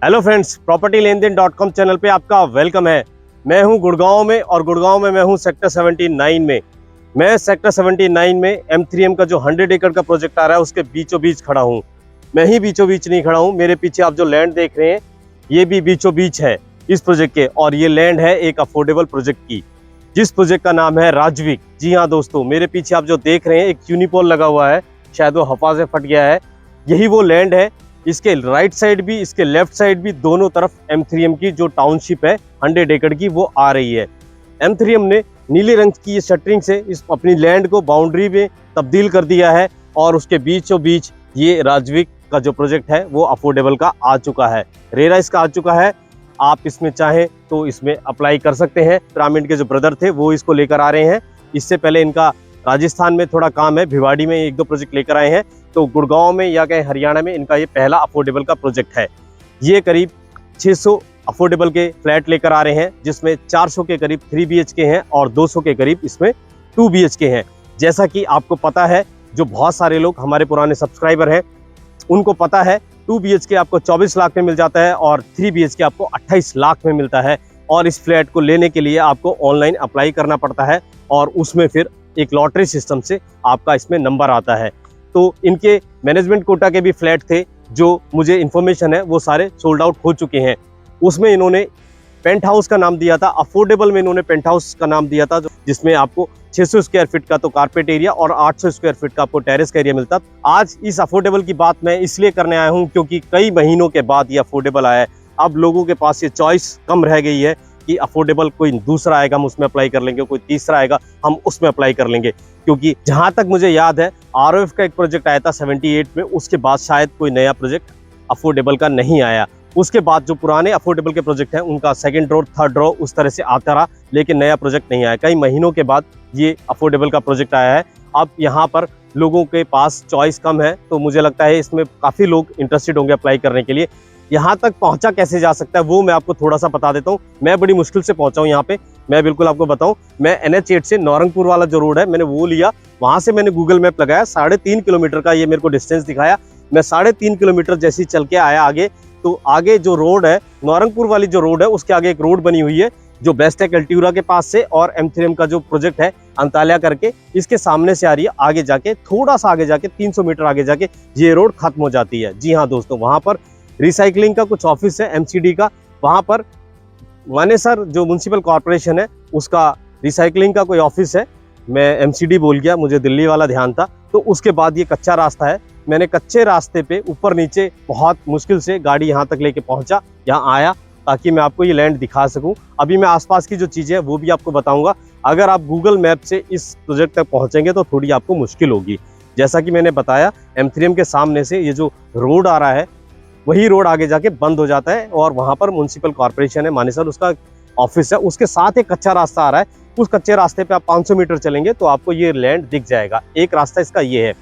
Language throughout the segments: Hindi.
हेलो फ्रेंड्स, प्रॉपर्टी लेनदेन.com चैनल पे आपका वेलकम है। मैं हूं गुड़गांव में और गुड़गांव में मैं हूं सेक्टर 79 में। मैं सेक्टर 79 में M3M का जो 100 एकड़ का प्रोजेक्ट आ रहा है उसके बीचों बीच खड़ा हूं। मैं ही बीचों बीच नहीं खड़ा हूं, मेरे पीछे आप जो लैंड देख रहे हैं ये भी बीचों बीच है इस प्रोजेक्ट के, और ये लैंड है एक अफोर्डेबल प्रोजेक्ट की, जिस प्रोजेक्ट का नाम है राजविक। जी हाँ दोस्तों, मेरे पीछे आप जो देख रहे हैं एक यूनिपोल लगा हुआ है, शायद वो हवा से फट गया है। यही वो लैंड है। इसके राइट साइड भी इसके लेफ्ट साइड भी दोनों तरफ M3M की जो टाउनशिप है 100 एकड़ की वो आ रही है। M3M ने नीले रंग की ये शटरिंग से इस अपनी लैंड को बाउंड्री में तब्दील कर दिया है और उसके बीचों बीच ये राजविक का जो प्रोजेक्ट है वो अफोर्डेबल का आ चुका है, रेरा इसका आ चुका है। आप इसमें चाहें तो इसमें अप्लाई कर सकते हैं। पिरामिड के जो ब्रदर थे वो इसको लेकर आ रहे हैं। इससे पहले इनका राजस्थान में थोड़ा काम है, भिवाड़ी में 1-2 प्रोजेक्ट लेकर आए हैं, तो गुड़गांव में या कहीं हरियाणा में इनका ये पहला अफोर्डेबल का प्रोजेक्ट है। ये करीब 600 अफोर्डेबल के फ्लैट लेकर आ रहे हैं, जिसमें 400 के करीब 3 BHK हैं और 200 के करीब इसमें 2 BHK हैं। जैसा कि आपको पता है, जो बहुत सारे लोग हमारे पुराने सब्सक्राइबर हैं उनको पता है, 2 BHK आपको 24 लाख में मिल जाता है और 3 BHK आपको 28 लाख में मिलता है। और इस फ्लैट को लेने के लिए आपको ऑनलाइन अप्लाई करना पड़ता है और उसमें फिर एक लॉटरी सिस्टम से आपका इसमें नंबर आता है। तो इनके मैनेजमेंट कोटा के भी फ्लैट थे, जो मुझे इन्फॉर्मेशन है वो सारे सोल्ड आउट हो चुके हैं। उसमें इन्होंने पेंट हाउस का नाम दिया था, अफोर्डेबल में इन्होंने पेंट हाउस का नाम दिया था, जिसमें आपको 600 स्क्वायर फीट का तो कारपेट एरिया और 800 स्क्वायर फीट का आपको टेरेस का एरिया मिलता। आज इस अफोर्डेबल की बात मैं इसलिए करने आया हूँ क्योंकि कई महीनों के बाद ये अफोर्डेबल आया है। अब लोगों के पास ये चॉइस कम रह गई है कि अफोर्डेबल कोई दूसरा आएगा हम उसमें अप्लाई कर लेंगे, कोई तीसरा आएगा हम उसमें अप्लाई कर लेंगे। क्योंकि जहां तक मुझे याद है ROF का एक प्रोजेक्ट आया था 78 में, उसके बाद शायद कोई नया प्रोजेक्ट अफोर्डेबल का नहीं आया। उसके बाद जो पुराने अफोर्डेबल के प्रोजेक्ट हैं उनका सेकंड ड्रॉ थर्ड ड्रॉ उस तरह से आता रहा, लेकिन नया प्रोजेक्ट नहीं आया। कई महीनों के बाद ये अफोर्डेबल का प्रोजेक्ट आया है। अब यहाँ पर लोगों के पास चॉइस कम है, तो मुझे लगता है इसमें काफ़ी लोग इंटरेस्टेड होंगे अप्लाई करने के लिए। यहाँ तक पहुँचा कैसे जा सकता है वो मैं आपको थोड़ा सा बता देता हूँ। मैं बड़ी मुश्किल से पहुँचा हूँ यहाँ पे, मैं बिल्कुल आपको बताऊँ। मैं NH8 से नौरंगपुर वाला जो रोड है मैंने वो लिया, वहाँ से मैंने गूगल मैप लगाया, 3.5 किलोमीटर का ये मेरे को डिस्टेंस दिखाया। मैं 3.5 किलोमीटर जैसे चल के आया आगे, तो आगे जो रोड है नौरंगपुर वाली जो रोड है उसके आगे एक रोड बनी हुई है जो बेस्टेक अल्टीरा के पास से और M3M का जो प्रोजेक्ट है अंताल्या करके इसके सामने से आ रही है। आगे जाके थोड़ा सा आगे जाके 300 मीटर आगे जाके ये रोड खत्म हो जाती है। जी हाँ दोस्तों, वहाँ पर रिसाइकलिंग का कुछ ऑफिस है MCD का, वहाँ पर मानेसर जो म्युनिसिपल कॉर्पोरेशन है उसका रिसाइकलिंग का कोई ऑफिस है। मैं MCD बोल गया, मुझे दिल्ली वाला ध्यान था। तो उसके बाद ये कच्चा रास्ता है, मैंने कच्चे रास्ते पे ऊपर नीचे बहुत मुश्किल से गाड़ी यहाँ तक लेके पहुँचा, यहाँ आया ताकि मैं आपको ये लैंड दिखा सकूँ। अभी मैं आसपास की जो चीज़ें हैं वो भी आपको बताऊँगा। अगर आप गूगल मैप से इस प्रोजेक्ट तक पहुँचेंगे तो थोड़ी आपको मुश्किल होगी। जैसा कि मैंने बताया, M3M के सामने से ये जो रोड आ रहा है वही रोड आगे जाके बंद हो जाता है और वहाँ पर म्युनिसिपल कॉर्पोरेशन है मानेसर, उसका ऑफिस है। उसके साथ एक कच्चा रास्ता आ रहा है, उस कच्चे रास्ते पे आप 500 मीटर चलेंगे तो आपको ये लैंड दिख जाएगा। एक रास्ता इसका ये है,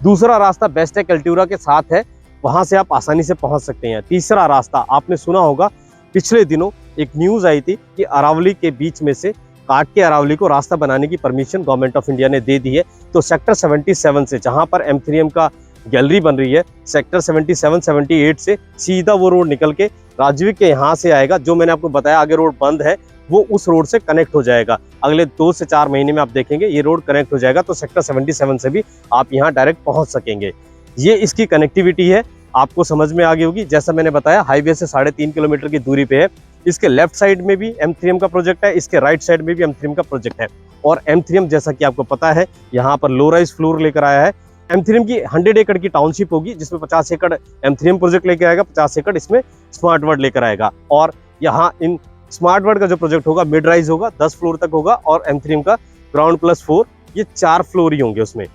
दूसरा रास्ता बेस्टेक अल्टीरा के साथ है, वहाँ से आप आसानी से पहुँच सकते हैं। तीसरा रास्ता आपने सुना होगा, पिछले दिनों एक न्यूज़ आई थी कि अरावली के बीच में से काट के अरावली को रास्ता बनाने की परमिशन गवर्नमेंट ऑफ इंडिया ने दे दी है। तो सेक्टर 77 से जहाँ पर M3M का गैलरी बन रही है, सेक्टर 77-78 से सीधा वो रोड निकल के राजविक के यहाँ से आएगा। जो मैंने आपको बताया आगे रोड बंद है, वो उस रोड से कनेक्ट हो जाएगा। अगले 2 से 4 महीने में आप देखेंगे ये रोड कनेक्ट हो जाएगा, तो सेक्टर 77 से भी आप यहाँ डायरेक्ट पहुँच सकेंगे। ये इसकी कनेक्टिविटी है, आपको समझ में आ गई होगी। जैसा मैंने बताया हाईवे से 3.5 किलोमीटर की दूरी पे है। इसके लेफ्ट साइड में भी M3M का प्रोजेक्ट है, इसके राइट साइड में भी M3M का प्रोजेक्ट है। और M3M जैसा कि आपको पता है यहाँ पर लो राइज फ्लोर लेकर आया है। M3M की 100 एकड़ की टाउनशिप होगी, जिसमें 50 एकड़ M3M प्रोजेक्ट लेकर आएगा, 50 एकड़ इसमें स्मार्ट वर्ल्ड लेकर आएगा। और यहाँ इन स्मार्ट वर्ल्ड का जो प्रोजेक्ट होगा मिड राइज होगा, 10 फ्लोर तक होगा, और M3M का ग्राउंड +4 ये 4 फ्लोर ही होंगे उसमें।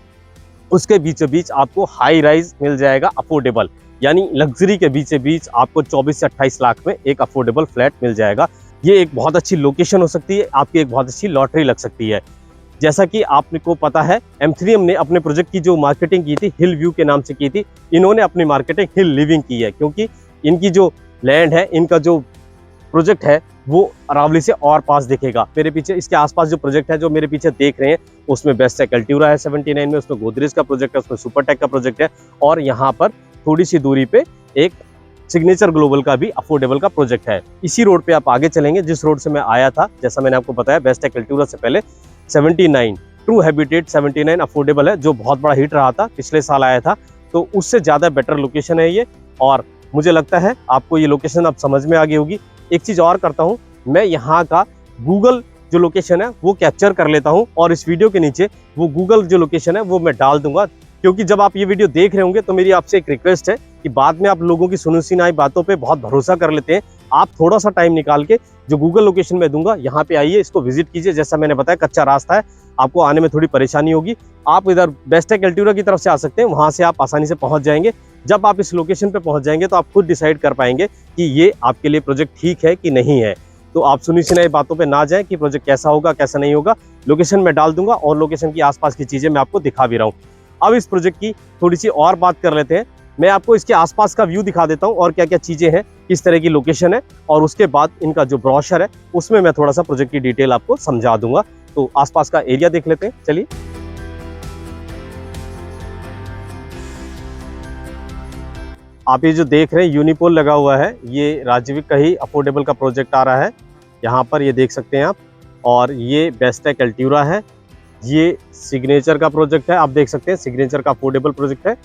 उसके बीचों बीच आपको हाई राइज मिल जाएगा अफोर्डेबल, यानी लग्जरी के बीचों बीच आपको 24 से 28 लाख में एक अफोर्डेबल फ्लैट मिल जाएगा। ये एक बहुत अच्छी लोकेशन हो सकती है, आपकी एक बहुत अच्छी लॉटरी लग सकती है। जैसा कि आपको पता है, M3M ने अपने प्रोजेक्ट की जो मार्केटिंग की थी हिल व्यू के नाम से की थी, इन्होंने अपनी मार्केटिंग हिल लिविंग की है, क्योंकि इनकी जो लैंड है, इनका जो प्रोजेक्ट है वो अरावली से और पास दिखेगा। मेरे पीछे इसके आसपास जो प्रोजेक्ट है जो मेरे पीछे देख रहे हैं, उसमें बेस्टेक अल्टीरा है 79 में, उसमें गोदरेज का प्रोजेक्ट है, उसमें सुपरटेक का प्रोजेक्ट है, और यहाँ पर थोड़ी सी दूरी पे एक सिग्नेचर ग्लोबल का भी अफोर्डेबल का प्रोजेक्ट है। इसी रोड पे आप आगे चलेंगे जिस रोड से मैं आया था, जैसा मैंने आपको बताया बेस्टेक अल्टूरा से पहले 79 ट्रू हैबिटेट 79 अफोर्डेबल है, जो बहुत बड़ा हिट रहा था, पिछले साल आया था, तो उससे ज़्यादा बेटर लोकेशन है ये। और मुझे लगता है आपको ये लोकेशन अब समझ में आ गई होगी। एक चीज़ और करता हूँ, मैं यहाँ का गूगल जो लोकेशन है वो कैप्चर कर लेता हूँ और इस वीडियो के नीचे वो गूगल जो लोकेशन है वो मैं डाल दूंगा, क्योंकि जब आप ये वीडियो देख रहे होंगे तो मेरी आपसे एक रिक्वेस्ट है कि बाद में आप लोगों की सुनी सुनाई बातों पे बहुत भरोसा कर लेते हैं। आप थोड़ा सा टाइम निकाल के जो गूगल लोकेशन में दूंगा यहाँ पे आइए, इसको विजिट कीजिए। जैसा मैंने बताया कच्चा रास्ता है, आपको आने में थोड़ी परेशानी होगी। आप इधर बेस्टेक अल्टूरा की तरफ से आ सकते हैं, वहाँ से आप आसानी से पहुँच जाएंगे। जब आप इस लोकेशन पे पहुँच जाएंगे तो आप खुद डिसाइड कर पाएंगे कि ये आपके लिए प्रोजेक्ट ठीक है कि नहीं है। तो आप सुनी सुनाई बातों पे ना जाएं कि प्रोजेक्ट कैसा होगा कैसा नहीं होगा। लोकेशन मैं डाल दूंगा और लोकेशन की आसपास की चीज़ें मैं आपको दिखा भी रहा हूँ। अब इस प्रोजेक्ट की थोड़ी सी और बात कर लेते हैं। मैं आपको इसके आसपास का व्यू दिखा देता हूँ और क्या क्या चीज़ें हैं, किस तरह की लोकेशन है, और उसके बाद इनका जो ब्रोशर है उसमें मैं थोड़ा सा प्रोजेक्ट की डिटेल आपको समझा दूंगा। तो आसपास का एरिया देख लेते हैं, चलिए। आप ये जो देख रहे हैं यूनिपोल लगा हुआ है, ये राजवीक का ही अफोर्डेबल का प्रोजेक्ट आ रहा है। यहाँ पर ये देख सकते हैं आप, और ये बेस्टेक अल्टूरा है, ये सिग्नेचर का प्रोजेक्ट है। आप देख सकते हैं सिग्नेचर का अफोर्डेबल प्रोजेक्ट है।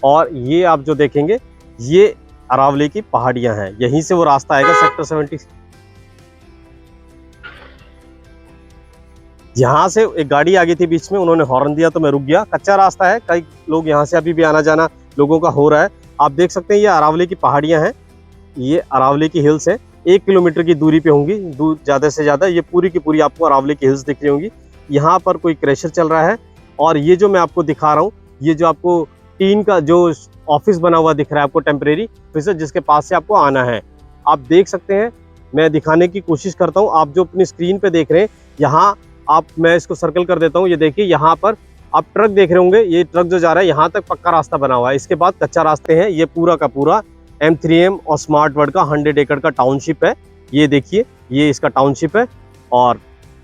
और ये आप जो देखेंगे ये अरावली की पहाड़ियाँ हैं, यहीं से वो रास्ता आएगा सेक्टर 70। यहाँ से एक गाड़ी आ गई थी बीच में, उन्होंने हॉर्न दिया तो मैं रुक गया। कच्चा रास्ता है, कई लोग यहाँ से अभी भी आना जाना लोगों का हो रहा है। आप देख सकते हैं ये अरावली की पहाड़ियाँ हैं, ये अरावली की हिल्स है। 1 किलोमीटर की दूरी पे होंगी, ज़्यादा से ज़्यादा। ये पूरी की पूरी आपको अरावली की हिल्स दिख रही होंगी। यहाँ पर कोई क्रैशर चल रहा है, और ये जो मैं आपको दिखा रहा हूँ, ये जो आपको टीन का जो ऑफिस बना हुआ दिख रहा है आपको, टेम्परेरी ऑफिस, जिसके पास से आपको आना है। आप देख सकते हैं, मैं दिखाने की कोशिश करता हूँ। आप जो अपनी स्क्रीन पे देख रहे हैं, यहाँ आप, मैं इसको सर्कल कर देता हूँ। ये देखिए यहाँ पर आप ट्रक देख रहे होंगे, ये ट्रक जो जा रहा है यहाँ तक पक्का रास्ता बना हुआ है। इसके बाद कच्चा रास्ते हैं। ये पूरा का पूरा M3M और स्मार्ट वर्ल्ड का 100 एकड़ का टाउनशिप है। ये देखिए, ये इसका टाउनशिप है, और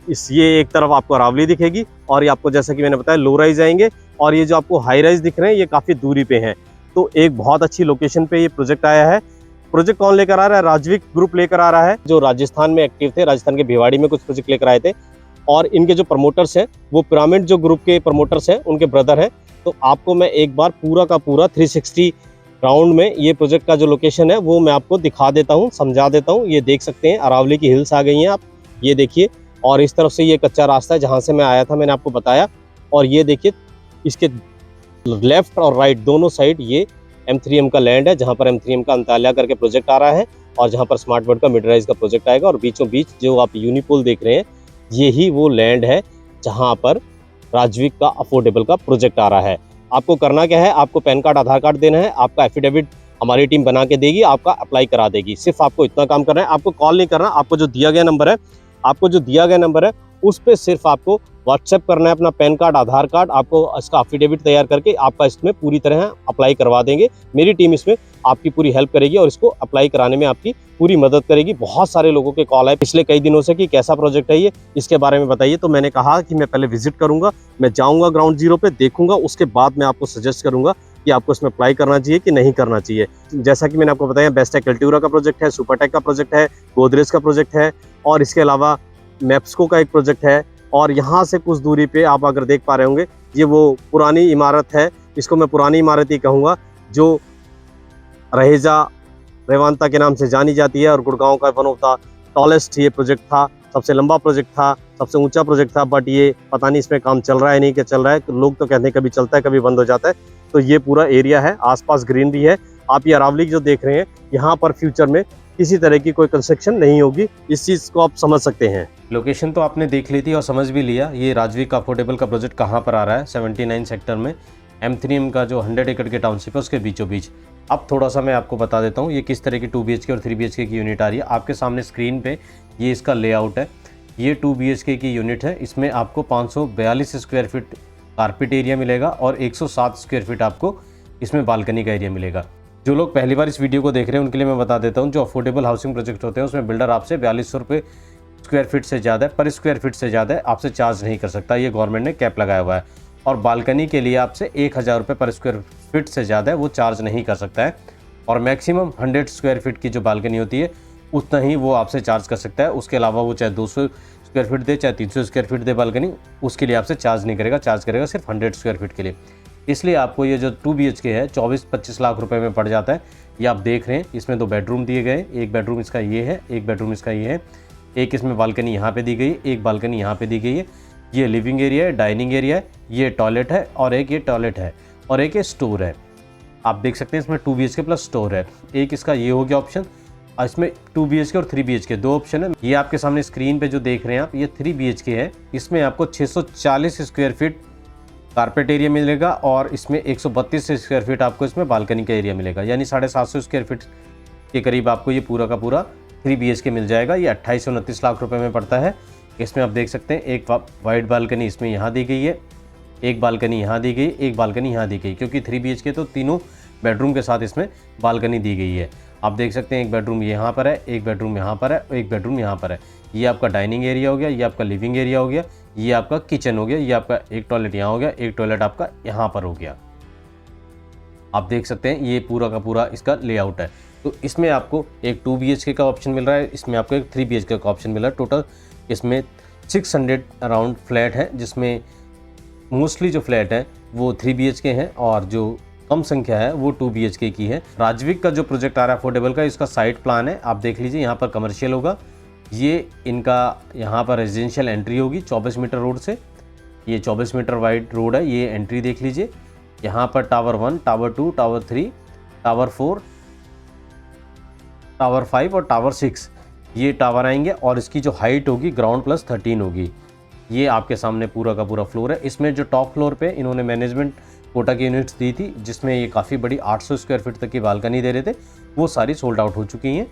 ये एक तरफ आपको अरावली दिखेगी, और ये आपको जैसा कि मैंने बताया लो राइज आएंगे, और ये जो आपको हाई राइज दिख रहे हैं ये काफ़ी दूरी पे हैं। तो एक बहुत अच्छी लोकेशन पे ये प्रोजेक्ट आया है। प्रोजेक्ट कौन लेकर आ रहा है? राजवीक ग्रुप लेकर आ रहा है, जो राजस्थान में एक्टिव थे। राजस्थान के भिवाड़ी में कुछ प्रोजेक्ट लेकर आए थे, और इनके जो प्रमोटर्स हैं वो पिरामिड जो ग्रुप के प्रमोटर्स हैं, उनके ब्रदर हैं। तो आपको मैं एक बार पूरा का पूरा 360 राउंड में ये प्रोजेक्ट का जो लोकेशन है वो मैं आपको दिखा देता हूँ, समझा देता हूँ। ये देख सकते हैं अरावली की हिल्स आ गई हैं आप, ये देखिए। और इस तरफ से ये कच्चा रास्ता है जहाँ से मैं आया था, मैंने आपको बताया। और ये देखिए इसके लेफ्ट और राइट दोनों साइड ये M3M का लैंड है, जहाँ पर M3M का अंताल्या करके प्रोजेक्ट आ रहा है, और जहाँ पर स्मार्ट वर्ल्ड का मिड राइज का प्रोजेक्ट आएगा। और बीचों बीच जो आप यूनिपोल देख रहे हैं, यही वो लैंड है जहाँ पर राजवीक का अफोर्डेबल का प्रोजेक्ट आ रहा है। आपको करना क्या है, आपको पैन कार्ड आधार कार्ड देना है, आपका एफिडेविट हमारी टीम बना के देगी, आपका अप्लाई करा देगी। सिर्फ आपको इतना काम करना है, आपको कॉल नहीं करना। आपको जो दिया गया नंबर है उस पर सिर्फ आपको व्हाट्सएप करना है अपना पैन कार्ड आधार कार्ड। आपको इसका एफिडेविट तैयार करके आपका इसमें पूरी तरह अप्लाई करवा देंगे। मेरी टीम इसमें आपकी पूरी हेल्प करेगी और इसको अप्लाई कराने में आपकी पूरी मदद करेगी। बहुत सारे लोगों के कॉल आए पिछले कई दिनों से कि कैसा प्रोजेक्ट है ये, इसके बारे में बताइए। तो मैंने कहा कि मैं पहले विजिट करूंगा, मैं जाऊंगा ग्राउंड जीरो पे, देखूंगा, उसके बाद मैं आपको सजेस्ट करूंगा कि आपको इसमें अप्लाई करना चाहिए कि नहीं करना चाहिए। जैसा कि मैंने आपको बताया, बेस्टेक अल्टूरा का प्रोजेक्ट है, सुपरटेक का प्रोजेक्ट है, गोदरेज का प्रोजेक्ट है, और इसके अलावा मैप्सको का एक प्रोजेक्ट है। और यहाँ से कुछ दूरी पे आप अगर देख पा रहे होंगे, ये वो पुरानी इमारत है, इसको मैं पुरानी इमारत ही कहूँगा, जो रहेजा रेवांता के नाम से जानी जाती है। और गुड़गांव का वन ऑफ द टॉलेस्ट ये प्रोजेक्ट था, सबसे लंबा प्रोजेक्ट था, सबसे ऊंचा प्रोजेक्ट था। बट ये पता नहीं इसमें काम चल रहा है नहीं, क्या चल रहा है। लोग तो कहते हैं कभी चलता है कभी बंद हो जाता है। तो ये पूरा एरिया है, आसपास ग्रीनरी है। आप ये अरावली जो देख रहे हैं, यहाँ पर फ्यूचर में किसी तरह की कोई कंस्ट्रक्शन नहीं होगी, इस चीज़ को आप समझ सकते हैं। लोकेशन तो आपने देख ली थी और समझ भी लिया, ये राजवीक अफोर्डेबल का प्रोजेक्ट कहाँ पर आ रहा है। 79 सेक्टर में M3M का जो 100 एकड़ के टाउनशिप है उसके बीचों बीच। अब थोड़ा सा मैं आपको बता देता हूँ ये किस तरह की 2 BHK और 3 BHK की यूनिट आ रही है। आपके सामने स्क्रीन पे ये इसका लेआउट है। ये 2 BHK की यूनिट है, इसमें आपको 542 स्क्वायर फीट कारपेट एरिया मिलेगा और 107 स्क्वायर फीट आपको इसमें बालकनी का एरिया मिलेगा। जो लोग पहली बार इस वीडियो को देख रहे हैं उनके लिए मैं बता देता हूँ, जो अफोर्डेबल हाउसिंग प्रोजेक्ट होते हैं उसमें बिल्डर आपसे 4200 रुपये स्क्वायर फीट से ज़्यादा पर स्क्वायर फीट से ज़्यादा आपसे चार्ज नहीं कर सकता। ये गवर्नमेंट ने कैप लगाया हुआ है। और बालकनी के लिए आपसे 1000 रुपये पर स्क्वायर फीट से ज़्यादा वो चार्ज नहीं कर सकता है। और मैक्सिमम 100 स्क्वायर फीट की जो बालकनी होती है उतना ही वो आपसे चार्ज कर सकता है। उसके अलावा वो चाहे 200 स्क्वायर फीट दे, चाहे 300 स्क्वायर फीट दे बालकनी, उसके लिए आपसे चार्ज नहीं करेगा, चार्ज करेगा सिर्फ 100 स्क्वायर फीट के लिए। इसलिए आपको ये जो 2 BHK है 24-25 लाख रुपए में पड़ जाता है। ये आप देख रहे हैं, इसमें 2 बेडरूम दिए गए, एक बेडरूम इसका ये है, एक बेडरूम इसका ये है, एक इसमें बालकनी यहाँ पे दी गई, एक बालकनी यहाँ पे दी गई है। ये लिविंग एरिया है, डाइनिंग एरिया है, ये टॉयलेट है और एक ये टॉयलेट है और एक ये स्टोर है। आप देख सकते हैं इसमें 2 BHK प्लस स्टोर है। एक इसका ये हो गया ऑप्शन, इसमें 2 BHK और 3 BHK दो ऑप्शन है। ये आपके सामने स्क्रीन पे जो देख रहे हैं आप, ये 3 BHK है। इसमें आपको 640 स्क्वायर फीट कारपेट एरिया मिलेगा और इसमें 132 स्क्वायर फीट आपको इसमें बालकनी का एरिया मिलेगा, यानी 750 स्क्वायर फीट के करीब आपको ये पूरा का पूरा 3 BHK मिल जाएगा। ये 28-29 लाख रुपए में पड़ता है। इसमें आप देख सकते हैं एक वाइड बालकनी इसमें यहाँ दी गई है, एक बालकनी यहाँ दी गई, एक बालकनी यहाँ दी गई, क्योंकि 3 BHK तो तीनों बेडरूम के साथ इसमें बालकनी दी गई है। आप देख सकते हैं एक बेडरूम यहाँ पर है, एक बेडरूम यहाँ पर है और एक बेडरूम यहाँ पर है। ये आपका डाइनिंग एरिया हो गया, ये आपका लिविंग एरिया हो गया, ये आपका किचन हो गया, ये आपका एक टॉयलेट यहाँ हो गया, एक टॉयलेट आपका यहाँ पर हो गया। आप देख सकते हैं ये पूरा का पूरा इसका लेआउट है। तो इसमें आपको एक 2 BHK का ऑप्शन मिल रहा है, इसमें आपको एक 3 BHK का ऑप्शन मिल रहा है। टोटल इसमें 600 अराउंड फ्लैट है, जिसमें मोस्टली जो फ्लैट है वो 3 BHK हैं और जो कम संख्या है वो 2 BHK की है। राजविक का जो प्रोजेक्ट आ रहा है अफोर्डेबल का, इसका साइट प्लान है, आप देख लीजिए। यहाँ पर कमर्शियल होगा, ये इनका यहाँ पर रेजिडेंशियल एंट्री होगी 24 मीटर रोड से। ये 24 मीटर वाइड रोड है, ये एंट्री देख लीजिए। यहाँ पर tower 1, tower 2, tower 3, tower 4, tower 5 और टावर 6 ये टावर आएंगे और इसकी जो हाइट होगी ग्राउंड प्लस 13 होगी। ये आपके सामने पूरा का पूरा फ्लोर है। इसमें जो टॉप फ्लोर पे इन्होंने मैनेजमेंट कोटा की यूनिट्स दी थी, जिसमें ये काफ़ी बड़ी 800 स्क्वायर फीट तक की बालकनी दे रहे थे, वो सारी सोल्ड आउट हो चुकी हैं।